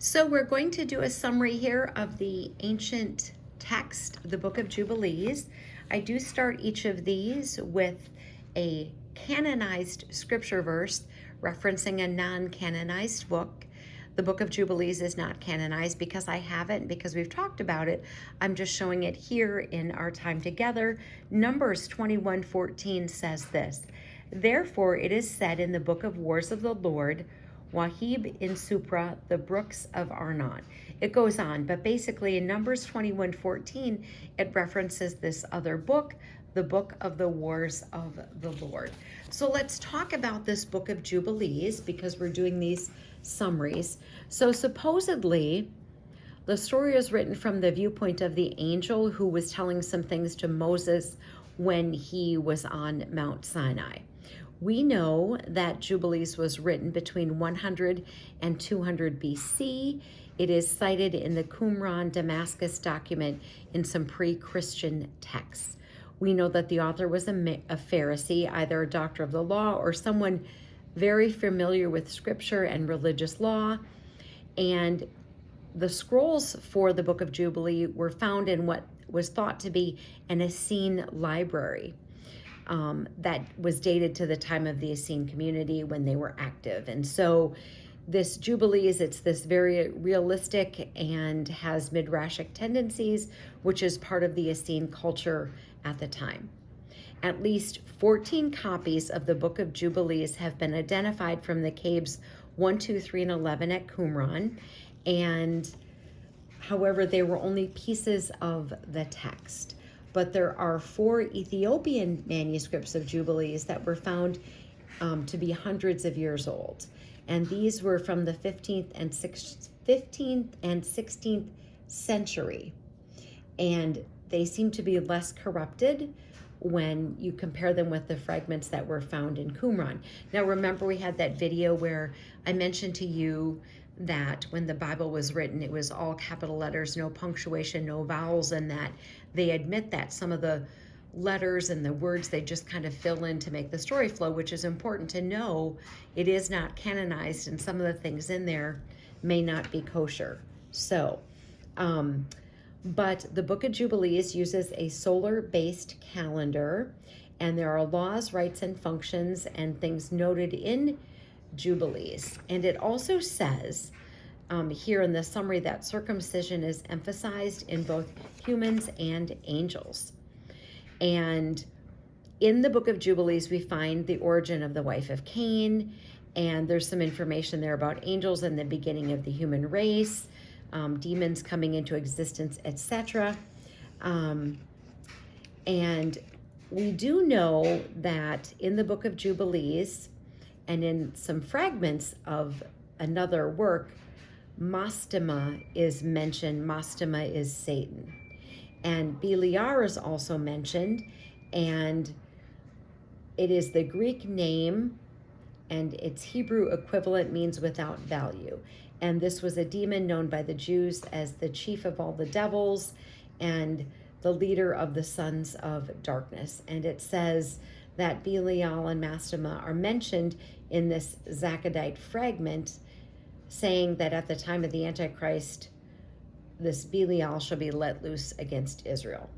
So we're going to do a summary here of the ancient text, the Book of Jubilees. I do start each of these with a canonized scripture verse referencing a non-canonized book. The Book of Jubilees is not canonized because I haven't, because we've talked about it. I'm just showing it here in our time together. Numbers 21:14 says this: "Therefore it is said in the Book of Wars of the Lord, Wahib in Supra, the brooks of Arnon." It goes on, but basically in Numbers 21:14, it references this other book, the Book of the Wars of the Lord. So let's talk about this Book of Jubilees because we're doing these summaries. So supposedly, the story is written from the viewpoint of the angel who was telling some things to Moses when he was on Mount Sinai. We know that Jubilees was written between 100 and 200 BC. It is cited in the Qumran Damascus document in some pre-Christian texts. We know that the author was a Pharisee, either a doctor of the law or someone very familiar with scripture and religious law. And the scrolls for the Book of Jubilee were found in what was thought to be an Essene library. That was dated to the time of the Essene community when they were active. And so this Jubilees, it's this very realistic and has midrashic tendencies, which is part of the Essene culture at the time. At least 14 copies of the Book of Jubilees have been identified from the caves 1, 2, 3, and 11 at Qumran. And however, they were only pieces of the text. But there are 4 Ethiopian manuscripts of Jubilees that were found to be hundreds of years old. And these were from the 15th and 16th century. And they seem to be less corrupted when you compare them with the fragments that were found in Qumran. Now remember, we had that video where I mentioned to you that when the Bible was written, it was all capital letters, no punctuation, no vowels, and that they admit that some of the letters and the words, they just kind of fill in to make the story flow, which is important to know. It is not canonized, and some of the things in there may not be kosher. So, but the Book of Jubilees uses a solar-based calendar, and there are laws, rites, and functions and things noted in Jubilees. And it also says here in the summary that circumcision is emphasized in both humans and angels. And in the Book of Jubilees, we find the origin of the wife of Cain, and there's some information there about angels and the beginning of the human race, demons coming into existence, etc. And we do know that in the Book of Jubilees, and in some fragments of another work, Mastema is mentioned. Mastema is Satan. And Beliar is also mentioned, and it is the Greek name, and its Hebrew equivalent means without value. And this was a demon known by the Jews as the chief of all the devils and the leader of the sons of darkness. And it says that Belial and Mastema are mentioned in this Zacchaeite fragment, saying that at the time of the Antichrist, this Belial shall be let loose against Israel.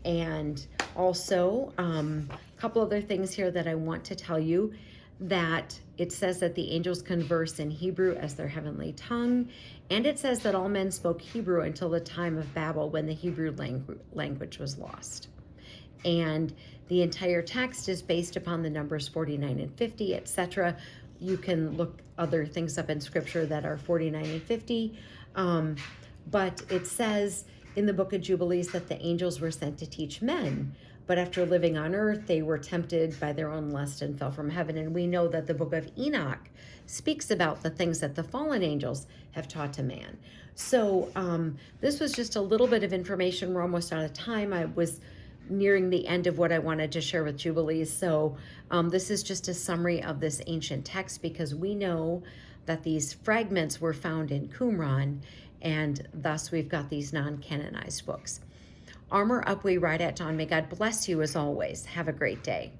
And also, a couple other things here that I want to tell you, that it says that the angels converse in Hebrew as their heavenly tongue, and it says that all men spoke Hebrew until the time of Babel, when the Hebrew language was lost. And the entire text is based upon the numbers 49 and 50, etc. You can look other things up in scripture that are 49 and 50. But it says in the Book of Jubilees that the angels were sent to teach men. But after living on earth, they were tempted by their own lust and fell from heaven. And we know that the Book of Enoch speaks about the things that the fallen angels have taught to man. So this was just a little bit of information. We're almost out of time. I was nearing the end of what I wanted to share with Jubilees. So this is just a summary of this ancient text, because we know that these fragments were found in Qumran, and thus we've got these non-canonized books. Armor up, we ride at dawn. May God bless you as always. Have a great day.